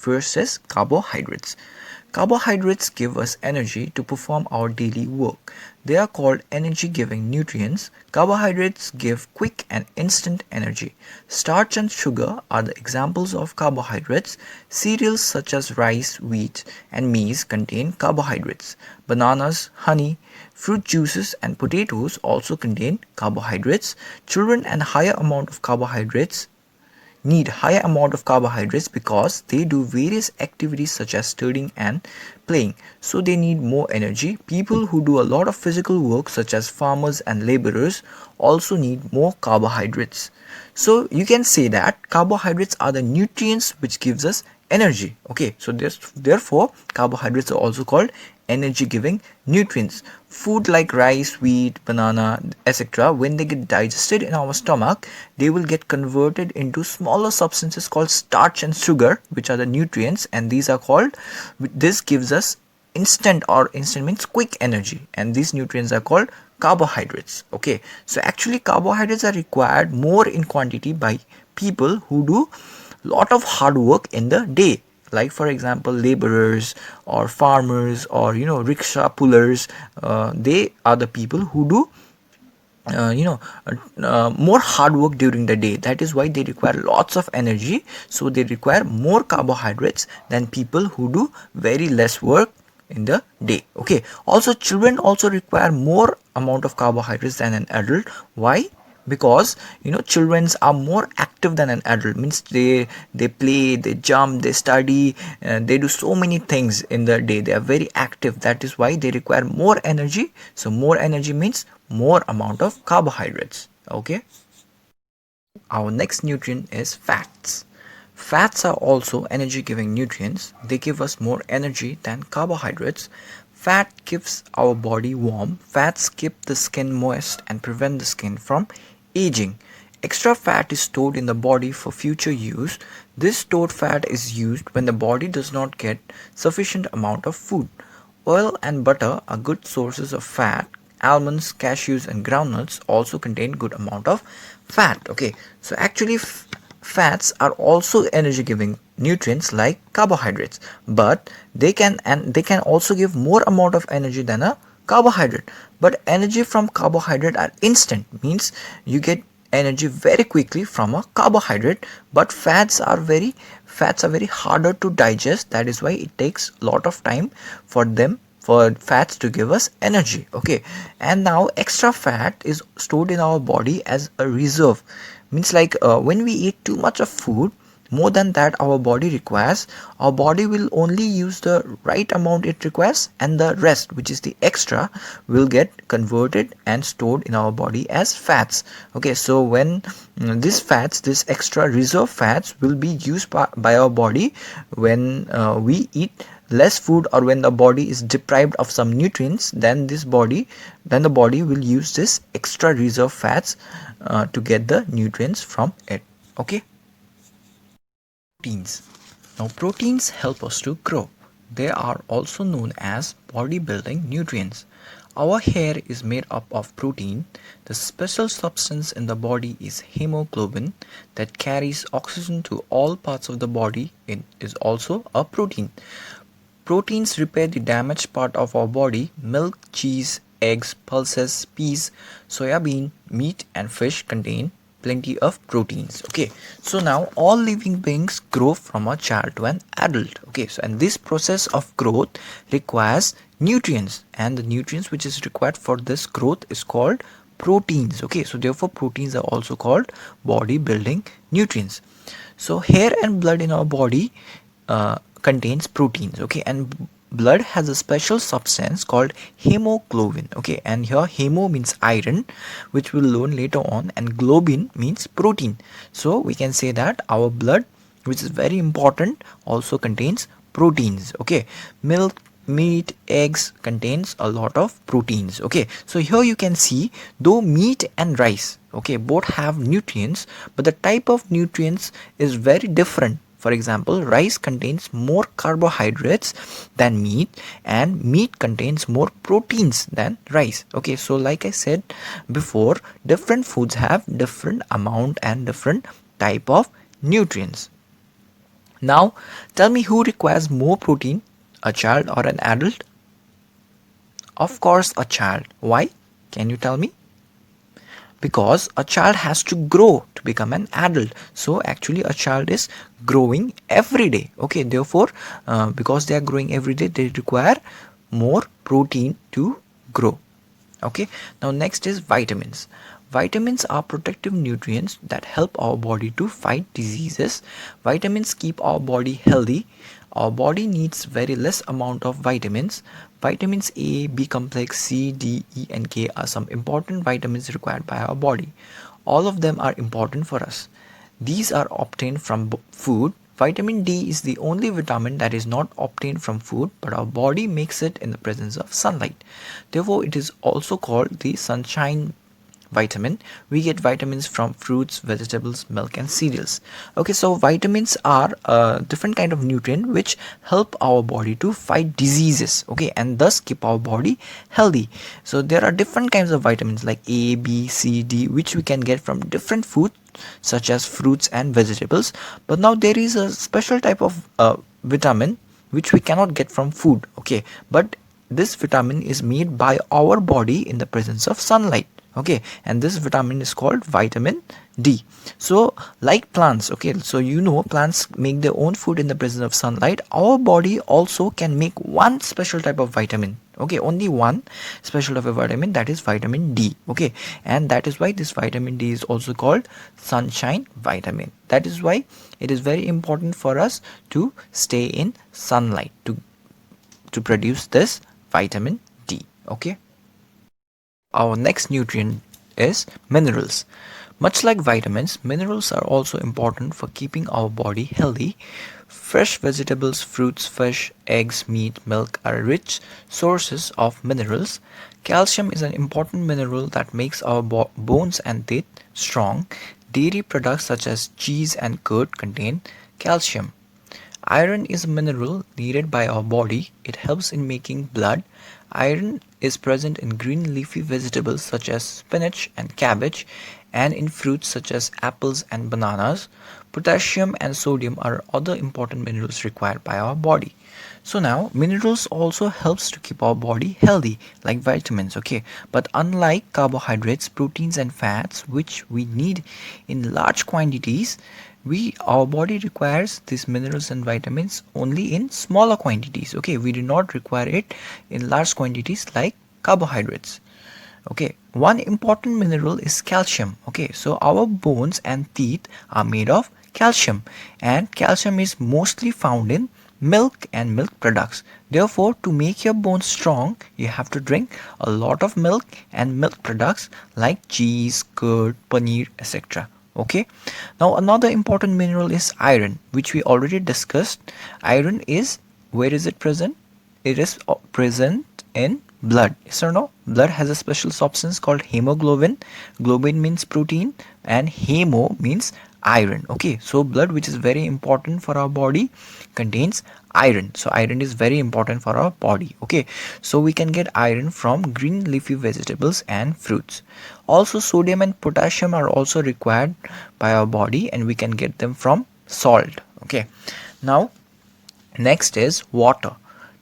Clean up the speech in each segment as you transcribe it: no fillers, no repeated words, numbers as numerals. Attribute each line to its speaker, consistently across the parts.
Speaker 1: first is carbohydrates. Carbohydrates give us energy to perform our daily work. They are called energy giving nutrients. Carbohydrates give quick and instant energy. Starch and sugar are the examples of carbohydrates. Cereals such as rice, wheat, and maize contain carbohydrates. Bananas, honey, fruit juices, and potatoes also contain carbohydrates. Children need higher amount of carbohydrates because they do various activities such as studying and playing, so they need more energy. People who do a lot of physical work such as farmers and laborers also need more carbohydrates. So you can say that carbohydrates are the nutrients which gives us energy. Okay, so therefore carbohydrates are also called energy giving nutrients. Food like rice, wheat, banana, etc., when they get digested in our stomach, they will get converted into smaller substances called starch and sugar, which are the nutrients, and this gives us instant means quick energy, and these nutrients are called carbohydrates. Okay, so actually carbohydrates are required more in quantity by people who do lot of hard work in the day, like for example laborers or farmers or rickshaw pullers. They are the people who do more hard work during the day. That is why they require lots of energy, so they require more carbohydrates than people who do very less work in the day. Okay, also children also require more amount of carbohydrates than an adult. Why? Because children are more active than an adult, means they play, they jump, they study, they do so many things in the day. They are very active. That is why they require more energy. So more energy means more amount of carbohydrates. Okay, our next nutrient is fats. Fats are also energy giving nutrients. They give us more energy than carbohydrates. Fat keeps our body warm. Fats keep the skin moist and prevent the skin from aging. Extra fat is stored in the body for future use. This stored fat is used when the body does not get sufficient amount of food. Oil and butter are good sources of fat. Almonds, cashews, and groundnuts also contain good amount of fat. Okay, so actually fats are also energy giving nutrients like carbohydrates, but they can also give more amount of energy than a carbohydrate. But energy from carbohydrate are instant, means you get energy very quickly from a carbohydrate. But fats are very harder to digest. That is why it takes a lot of time for fats to give us energy. Okay, and now extra fat is stored in our body as a reserve, means like when we eat too much of food, more than that our body requires, our body will only use the right amount it requires, and the rest, which is the extra, will get converted and stored in our body as fats. Okay, so when this extra reserve fats will be used by our body when we eat less food, or when the body is deprived of some nutrients, then the body will use this extra reserve fats to get the nutrients from it. Okay, proteins. Now proteins help us to grow. They are also known as bodybuilding nutrients. Our hair is made up of protein. The special substance in the body is hemoglobin that carries oxygen to all parts of the body. It is also a protein. Proteins repair the damaged part of our body. Milk, cheese, eggs, pulses, peas, soya bean, meat, and fish contain plenty of proteins. Okay, so now all living beings grow from a child to an adult. Okay, so and this process of growth requires nutrients, and the nutrients which is required for this growth is called proteins. Okay, so therefore proteins are also called body building nutrients. So hair and blood in our body contains proteins. Okay, and blood has a special substance called hemoglobin. Okay, and here hemo means iron, which we'll learn later on, and globin means protein. So we can say that our blood, which is very important, also contains proteins. Okay, milk, meat, eggs contains a lot of proteins. Okay, so here you can see, though meat and rice, okay, both have nutrients, but the type of nutrients is very different. For example, rice contains more carbohydrates than meat, and meat contains more proteins than rice. Okay, so like I said before, different foods have different amount and different type of nutrients. Now, tell me who requires more protein, a child or an adult? Of course, a child. Why? Can you tell me? Because a child has to grow to become an adult, so actually a child is growing every day. Okay, therefore because they are growing every day, they require more protein to grow. Okay, now next is vitamins. Vitamins are protective nutrients that help our body to fight diseases. Vitamins keep our body healthy. Our body needs very less amount of vitamins. Vitamins A, B complex, C, D, E and K are some important vitamins required by our body. All of them are important for us. These are obtained from food. Vitamin D is the only vitamin that is not obtained from food, but our body makes it in the presence of sunlight. Therefore, it is also called the sunshine vitamin. We get vitamins from fruits, vegetables, milk and cereals. Okay, so vitamins are a different kind of nutrient which help our body to fight diseases, okay, and thus keep our body healthy. So there are different kinds of vitamins like A, B, C, D, which we can get from different foods such as fruits and vegetables. But now there is a special type of vitamin which we cannot get from food, okay, but this vitamin is made by our body in the presence of sunlight. Okay, and this vitamin is called vitamin D. So like plants, okay, so you know plants make their own food in the presence of sunlight. Our body also can make one special type of vitamin, okay, only one special type of vitamin, that is vitamin D. Okay, and that is why this vitamin D is also called sunshine vitamin. That is why it is very important for us to stay in sunlight to produce this vitamin D. Okay, our next nutrient is minerals. Much like vitamins, minerals are also important for keeping our body healthy. Fresh vegetables, fruits, fish, eggs, meat, milk are rich sources of minerals. Calcium is an important mineral that makes our bones and teeth strong. Dairy products such as cheese and curd contain calcium. Iron is a mineral needed by our body. It helps in making blood. Iron is present in green leafy vegetables such as spinach and cabbage, and in fruits such as apples and bananas. Potassium and sodium are other important minerals required by our body. So now minerals also helps to keep our body healthy like vitamins, okay, but unlike carbohydrates, proteins and fats which we need in large quantities, we our body requires these minerals and vitamins only in smaller quantities. Okay, we do not require it in large quantities like carbohydrates. Okay, one important mineral is calcium. Okay, so our bones and teeth are made of calcium, and calcium is mostly found in milk and milk products. Therefore, to make your bones strong, you have to drink a lot of milk and milk products like cheese, curd, paneer, etc. Okay, now another important mineral is iron, which we already discussed. Iron is, where is it present? It is present in blood. Yes or no? Blood has a special substance called hemoglobin. Globin means protein and hemo means iron. Okay, so blood, which is very important for our body, contains iron. So iron is very important for our body. Okay, so we can get iron from green leafy vegetables and fruits. Also sodium and potassium are also required by our body, and we can get them from salt. Okay, now next is water.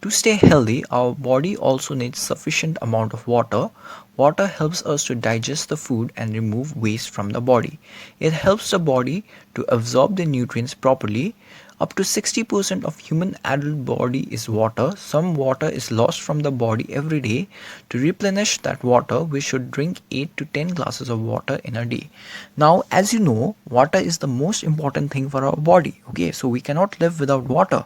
Speaker 1: To stay healthy, our body also needs sufficient amount of water. Water helps us to digest the food and remove waste from the body. It helps the body to absorb the nutrients properly. Up to 60% of human adult body is water. Some water is lost from the body every day. To replenish that water, we should drink 8 to 10 glasses of water in a day. Now, as you know, water is the most important thing for our body. Okay, so we cannot live without water,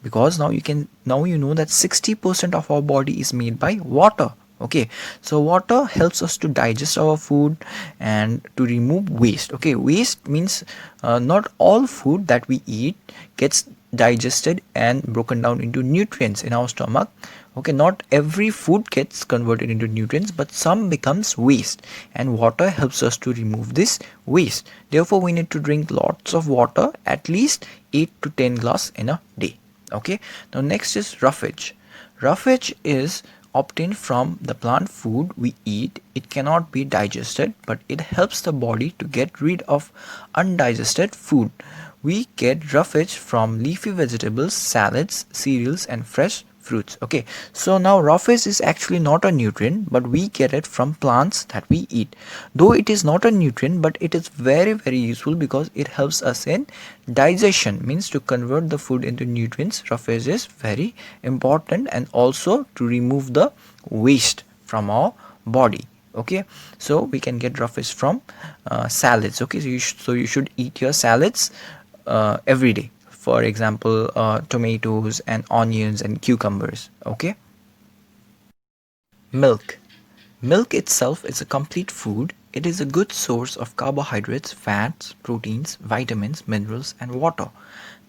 Speaker 1: because now you know that 60% of our body is made by water. Okay, so water helps us to digest our food and to remove waste. Okay, waste means not all food that we eat gets digested and broken down into nutrients in our stomach. Okay, not every food gets converted into nutrients, but some becomes waste, and water helps us to remove this waste. Therefore, we need to drink lots of water, at least 8 to 10 glass in a day. Okay, now next is roughage. Roughage is obtained from the plant food we eat. It cannot be digested, but it helps the body to get rid of undigested food. We get roughage from leafy vegetables, salads, cereals, and fresh fruits. Okay, so now roughage is actually not a nutrient, but we get it from plants that we eat. Though it is not a nutrient, but it is very useful because it helps us in digestion, means to convert the food into nutrients. Roughage is very important, and also to remove the waste from our body. Okay, so we can get roughage from salads. Okay, so you should eat your salads every day. For example, tomatoes and onions and cucumbers. Okay. Milk. Milk itself is a complete food. It is a good source of carbohydrates, fats, proteins, vitamins, minerals, and water.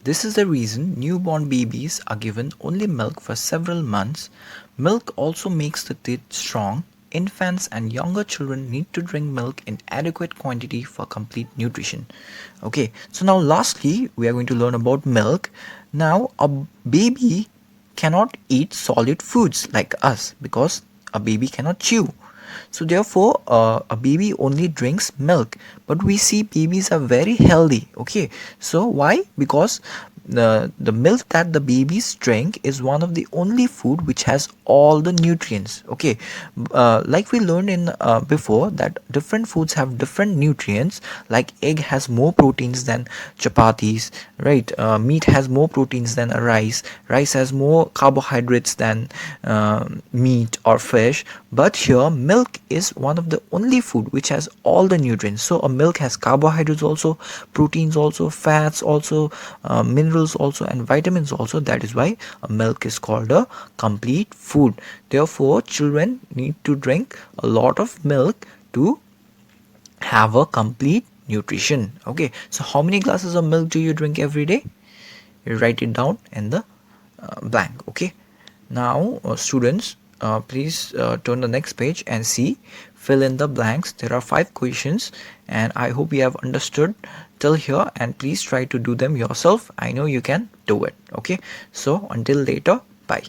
Speaker 1: This is the reason newborn babies are given only milk for several months. Milk also makes the teeth strong. Infants and younger children need to drink milk in adequate quantity for complete nutrition. Okay, so now lastly, we are going to learn about milk. Now, a baby cannot eat solid foods like us because a baby cannot chew. So therefore, a baby only drinks milk. But we see babies are very healthy. Okay, so why? Because the milk that the babies drink is one of the only food which has all the nutrients. Okay, like we learned in before, that different foods have different nutrients. Like egg has more proteins than chapatis, right? Meat has more proteins than a rice has more carbohydrates than meat or fish. But here milk is one of the only food which has all the nutrients. So a milk has carbohydrates also, proteins also, fats also, minerals also, and vitamins also. That is why a milk is called a complete food. Therefore, children need to drink a lot of milk to have a complete nutrition. Okay, so how many glasses of milk do you drink every day? You write it down in the blank. Okay, now students, please turn the next page and see, fill in the blanks. There are 5 questions, and I hope you have understood till here, and please try to do them yourself. I know you can do it. Okay, so until later, bye.